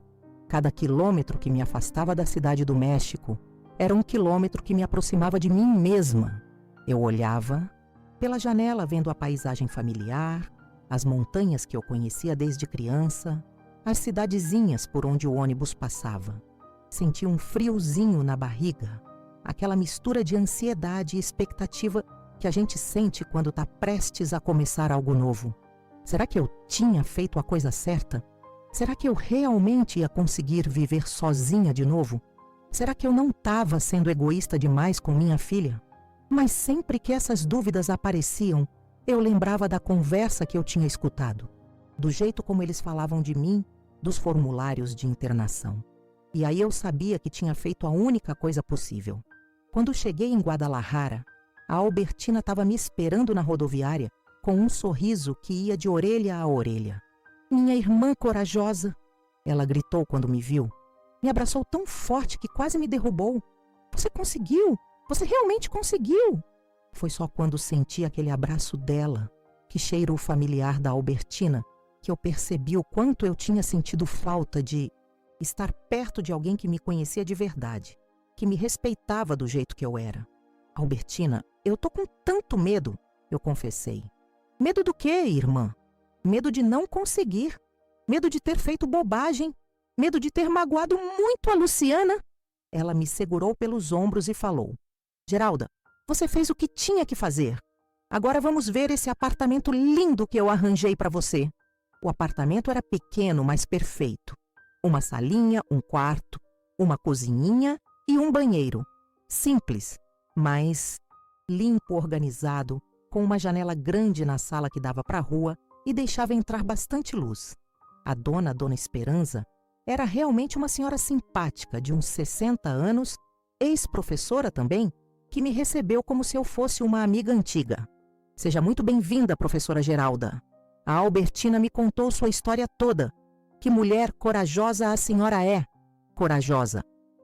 Cada quilômetro que me afastava da cidade do México era um quilômetro que me aproximava de mim mesma. Eu olhava pela janela vendo a paisagem familiar, as montanhas que eu conhecia desde criança, as cidadezinhas por onde o ônibus passava. Senti um friozinho na barriga, aquela mistura de ansiedade e expectativa que a gente sente quando está prestes a começar algo novo. Será que eu tinha feito a coisa certa? Será que eu realmente ia conseguir viver sozinha de novo? Será que eu não estava sendo egoísta demais com minha filha? Mas sempre que essas dúvidas apareciam, eu lembrava da conversa que eu tinha escutado, do jeito como eles falavam de mim dos formulários de internação. E aí eu sabia que tinha feito a única coisa possível. Quando cheguei em Guadalajara, a Albertina estava me esperando na rodoviária com um sorriso que ia de orelha a orelha. Minha irmã corajosa, ela gritou quando me viu. Me abraçou tão forte que quase me derrubou. Você conseguiu! Você realmente conseguiu! Foi só quando senti aquele abraço dela, que cheiro familiar da Albertina, que eu percebi o quanto eu tinha sentido falta de estar perto de alguém que me conhecia de verdade, que me respeitava do jeito que eu era. Albertina, eu tô com tanto medo, eu confessei. Medo do quê, irmã? Medo de não conseguir. Medo de ter feito bobagem. Medo de ter magoado muito a Luciana. Ela me segurou pelos ombros e falou: Geralda, você fez o que tinha que fazer. Agora vamos ver esse apartamento lindo que eu arranjei para você. O apartamento era pequeno, mas perfeito. Uma salinha, um quarto, uma cozinhinha e um banheiro. Simples, mas limpo, organizado, com uma janela grande na sala que dava para a rua e deixava entrar bastante luz. A Dona Esperança era realmente uma senhora simpática, de uns 60 anos, ex-professora também, que me recebeu como se eu fosse uma amiga antiga. Seja muito bem-vinda, professora Geralda. A Albertina me contou sua história toda. Que mulher corajosa a senhora é. Corajosa.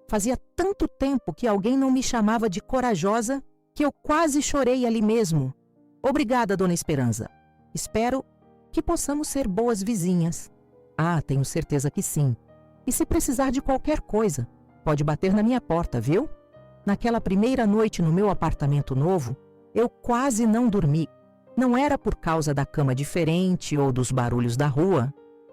Fazia tanto tempo que alguém não me chamava de corajosa que eu quase chorei ali mesmo. Obrigada, Dona Esperança. Espero que possamos ser boas vizinhas. Ah, tenho certeza que sim. E se precisar de qualquer coisa, pode bater na minha porta, viu? Naquela primeira noite no meu apartamento novo, eu quase não dormi. Não era por causa da cama diferente ou dos barulhos da rua.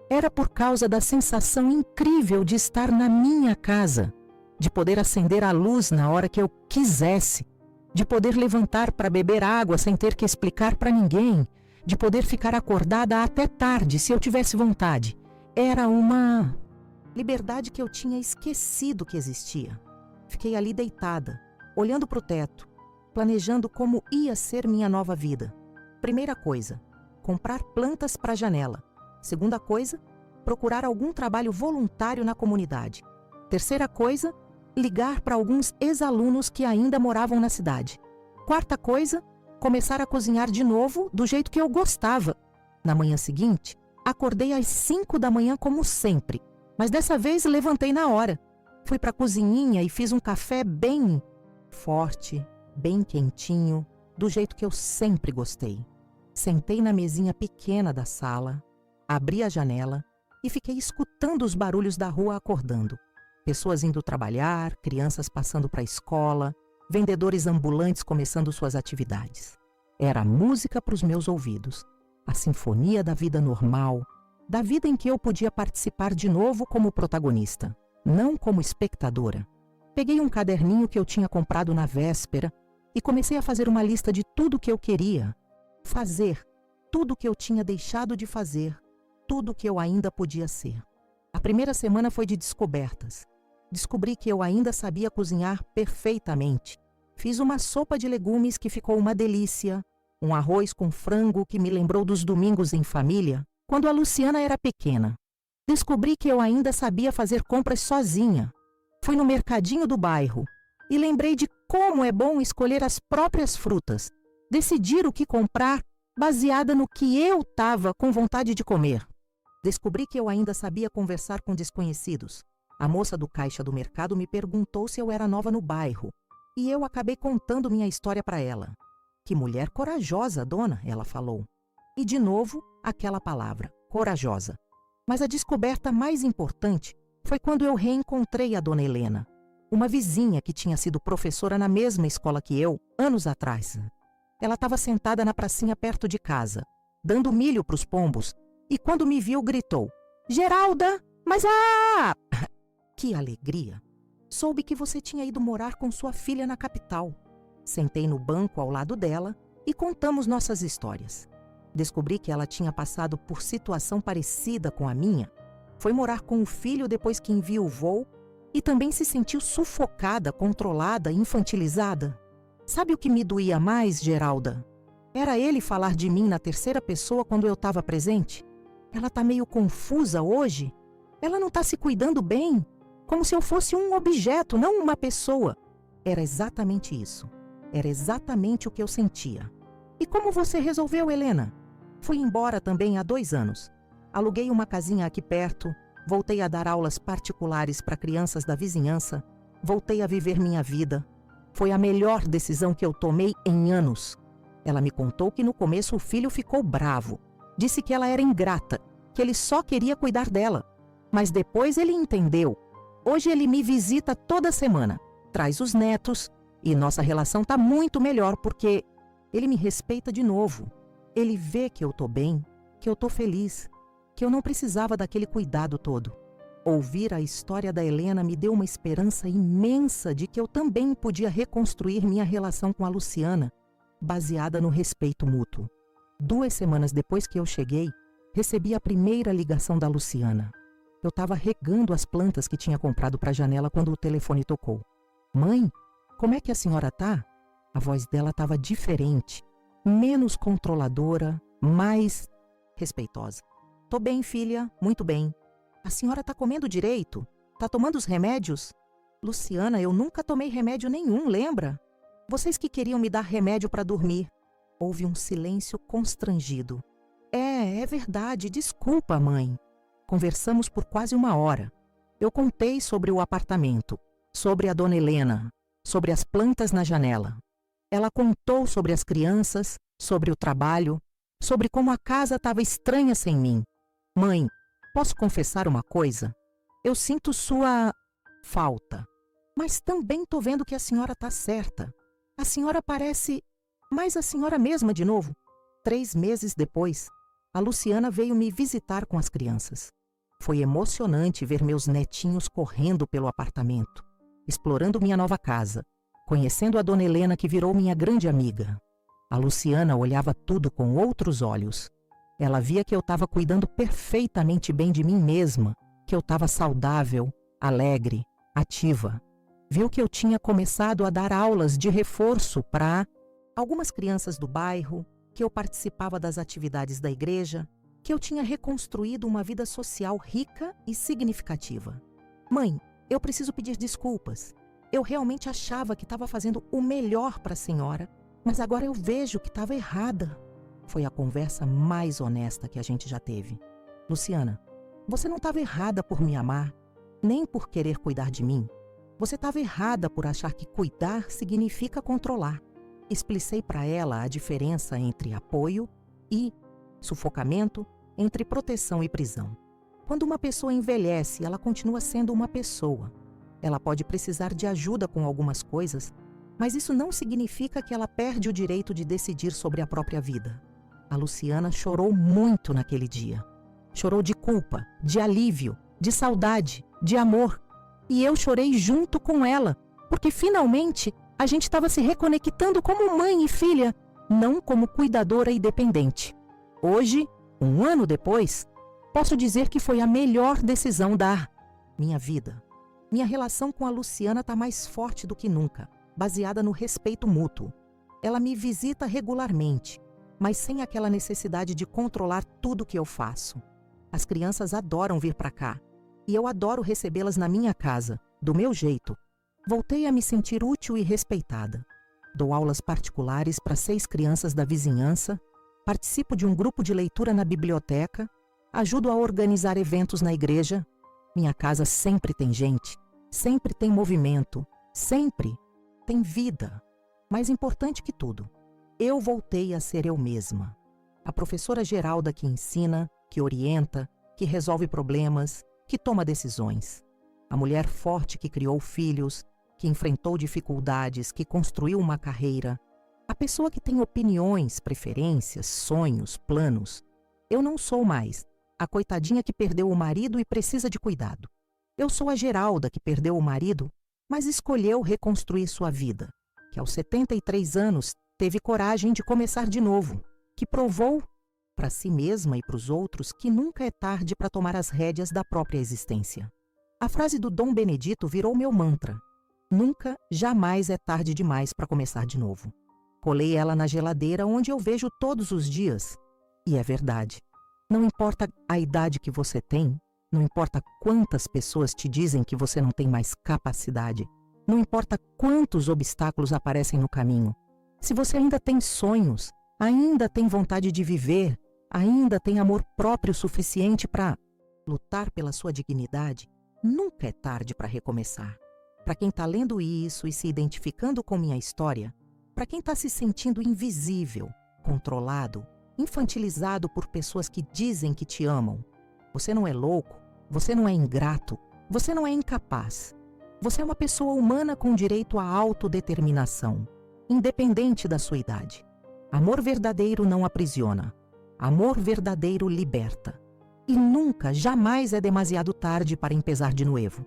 Era por causa da sensação incrível de estar na minha casa, de poder acender a luz na hora que eu quisesse, de poder levantar para beber água sem ter que explicar para ninguém, de poder ficar acordada até tarde se eu tivesse vontade. Era uma liberdade que eu tinha esquecido que existia. Fiquei ali deitada, olhando para o teto, planejando como ia ser minha nova vida. Primeira coisa, comprar plantas para a janela. Segunda coisa, procurar algum trabalho voluntário na comunidade. Terceira coisa, ligar para alguns ex-alunos que ainda moravam na cidade. Quarta coisa, começar a cozinhar de novo do jeito que eu gostava. Na manhã seguinte, acordei às 5 da manhã como sempre, mas dessa vez levantei na hora. Fui para a cozinhinha e fiz um café bem forte, bem quentinho, do jeito que eu sempre gostei. Sentei na mesinha pequena da sala, abri a janela e fiquei escutando os barulhos da rua acordando. Pessoas indo trabalhar, crianças passando para a escola, vendedores ambulantes começando suas atividades. Era música para os meus ouvidos, a sinfonia da vida normal, da vida em que eu podia participar de novo como protagonista, não como espectadora. Peguei um caderninho que eu tinha comprado na véspera e comecei a fazer uma lista de tudo que eu queria fazer, tudo que eu tinha deixado de fazer, tudo que eu ainda podia ser. A primeira semana foi de descobertas. Descobri que eu ainda sabia cozinhar perfeitamente. Fiz uma sopa de legumes que ficou uma delícia, um arroz com frango que me lembrou dos domingos em família, quando a Luciana era pequena. Descobri que eu ainda sabia fazer compras sozinha. Fui no mercadinho do bairro e lembrei de como é bom escolher as próprias frutas, decidir o que comprar baseada no que eu estava com vontade de comer. Descobri que eu ainda sabia conversar com desconhecidos. A moça do caixa do mercado me perguntou se eu era nova no bairro e eu acabei contando minha história para ela. Que mulher corajosa, dona, ela falou. E de novo, aquela palavra, corajosa. Mas a descoberta mais importante foi quando eu reencontrei a dona Helena, uma vizinha que tinha sido professora na mesma escola que eu, anos atrás. Ela estava sentada na pracinha perto de casa, dando milho para os pombos, e quando me viu, gritou: Geralda, mas Que alegria! Soube que você tinha ido morar com sua filha na capital. Sentei no banco ao lado dela e contamos nossas histórias. Descobri que ela tinha passado por situação parecida com a minha. Foi morar com o filho depois que enviuvou e também se sentiu sufocada, controlada, infantilizada. Sabe o que me doía mais, Geralda? Era ele falar de mim na terceira pessoa quando eu estava presente. Ela está meio confusa hoje. Ela não está se cuidando bem, como se eu fosse um objeto, não uma pessoa. Era exatamente isso. Era exatamente o que eu sentia. E como você resolveu, Helena? Fui embora também há 2 anos. Aluguei uma casinha aqui perto, voltei a dar aulas particulares para crianças da vizinhança, voltei a viver minha vida. Foi a melhor decisão que eu tomei em anos. Ela me contou que no começo o filho ficou bravo. Disse que ela era ingrata, que ele só queria cuidar dela. Mas depois ele entendeu. Hoje ele me visita toda semana, traz os netos e nossa relação está muito melhor porque ele me respeita de novo. Ele vê que eu estou bem, que eu estou feliz, que eu não precisava daquele cuidado todo. Ouvir a história da Helena me deu uma esperança imensa de que eu também podia reconstruir minha relação com a Luciana, baseada no respeito mútuo. 2 semanas depois que eu cheguei, recebi a primeira ligação da Luciana. Eu estava regando as plantas que tinha comprado para a janela quando o telefone tocou. Mãe, como é que a senhora tá? A voz dela estava diferente, menos controladora, mais respeitosa. Tô bem, filha, muito bem. A senhora tá comendo direito? Tá tomando os remédios? Luciana, eu nunca tomei remédio nenhum, lembra? Vocês que queriam me dar remédio para dormir. Houve um silêncio constrangido. É verdade, desculpa, mãe. Conversamos por quase 1 hora. Eu contei sobre o apartamento, sobre a dona Helena, sobre as plantas na janela. Ela contou sobre as crianças, sobre o trabalho, sobre como a casa estava estranha sem mim. Mãe, posso confessar uma coisa? Eu sinto sua falta, mas também estou vendo que a senhora está certa. A senhora parece mais a senhora mesma de novo. 3 meses depois, a Luciana veio me visitar com as crianças. Foi emocionante ver meus netinhos correndo pelo apartamento, explorando minha nova casa, conhecendo a dona Helena que virou minha grande amiga. A Luciana olhava tudo com outros olhos. Ela via que eu estava cuidando perfeitamente bem de mim mesma, que eu estava saudável, alegre, ativa. Viu que eu tinha começado a dar aulas de reforço para algumas crianças do bairro, que eu participava das atividades da igreja, que eu tinha reconstruído uma vida social rica e significativa. Mãe, eu preciso pedir desculpas. Eu realmente achava que estava fazendo o melhor para a senhora, mas agora eu vejo que estava errada. Foi a conversa mais honesta que a gente já teve. Luciana, você não estava errada por me amar, nem por querer cuidar de mim. Você estava errada por achar que cuidar significa controlar. Explicei para ela a diferença entre apoio e sufocamento, entre proteção e prisão. Quando uma pessoa envelhece, ela continua sendo uma pessoa. Ela pode precisar de ajuda com algumas coisas, mas isso não significa que ela perde o direito de decidir sobre a própria vida. A Luciana chorou muito naquele dia. Chorou de culpa, de alívio, de saudade, de amor. E eu chorei junto com ela, porque finalmente a gente estava se reconectando como mãe e filha, não como cuidadora e dependente. Hoje, 1 ano depois, posso dizer que foi a melhor decisão da minha vida. Minha relação com a Luciana está mais forte do que nunca, baseada no respeito mútuo. Ela me visita regularmente, mas sem aquela necessidade de controlar tudo que eu faço. As crianças adoram vir para cá, e eu adoro recebê-las na minha casa, do meu jeito. Voltei a me sentir útil e respeitada. Dou aulas particulares para 6 crianças da vizinhança, participo de um grupo de leitura na biblioteca, ajudo a organizar eventos na igreja. Minha casa sempre tem gente, sempre tem movimento, sempre tem vida. Mais importante que tudo, eu voltei a ser eu mesma. A professora Geralda que ensina, que orienta, que resolve problemas, que toma decisões. A mulher forte que criou filhos, que enfrentou dificuldades, que construiu uma carreira. A pessoa que tem opiniões, preferências, sonhos, planos. Eu não sou mais a coitadinha que perdeu o marido e precisa de cuidado. Eu sou a Geralda que perdeu o marido, mas escolheu reconstruir sua vida, que aos 73 anos teve coragem de começar de novo, que provou para si mesma e para os outros que nunca é tarde para tomar as rédeas da própria existência. A frase do Dom Benedito virou meu mantra. Nunca, jamais é tarde demais para começar de novo. Colei ela na geladeira onde eu vejo todos os dias. E é verdade. Não importa a idade que você tem, Não importa quantas pessoas te dizem que você não tem mais capacidade. Não importa quantos obstáculos aparecem no caminho. Se você ainda tem sonhos, ainda tem vontade de viver, ainda tem amor próprio suficiente para lutar pela sua dignidade, nunca é tarde para recomeçar. Para quem está lendo isso e se identificando com minha história, para quem está se sentindo invisível, controlado, infantilizado por pessoas que dizem que te amam, você não é louco, você não é ingrato, você não é incapaz. Você é uma pessoa humana com direito à autodeterminação, independente da sua idade. Amor verdadeiro não aprisiona. Amor verdadeiro liberta. E nunca, jamais é demasiado tarde para empezar de novo.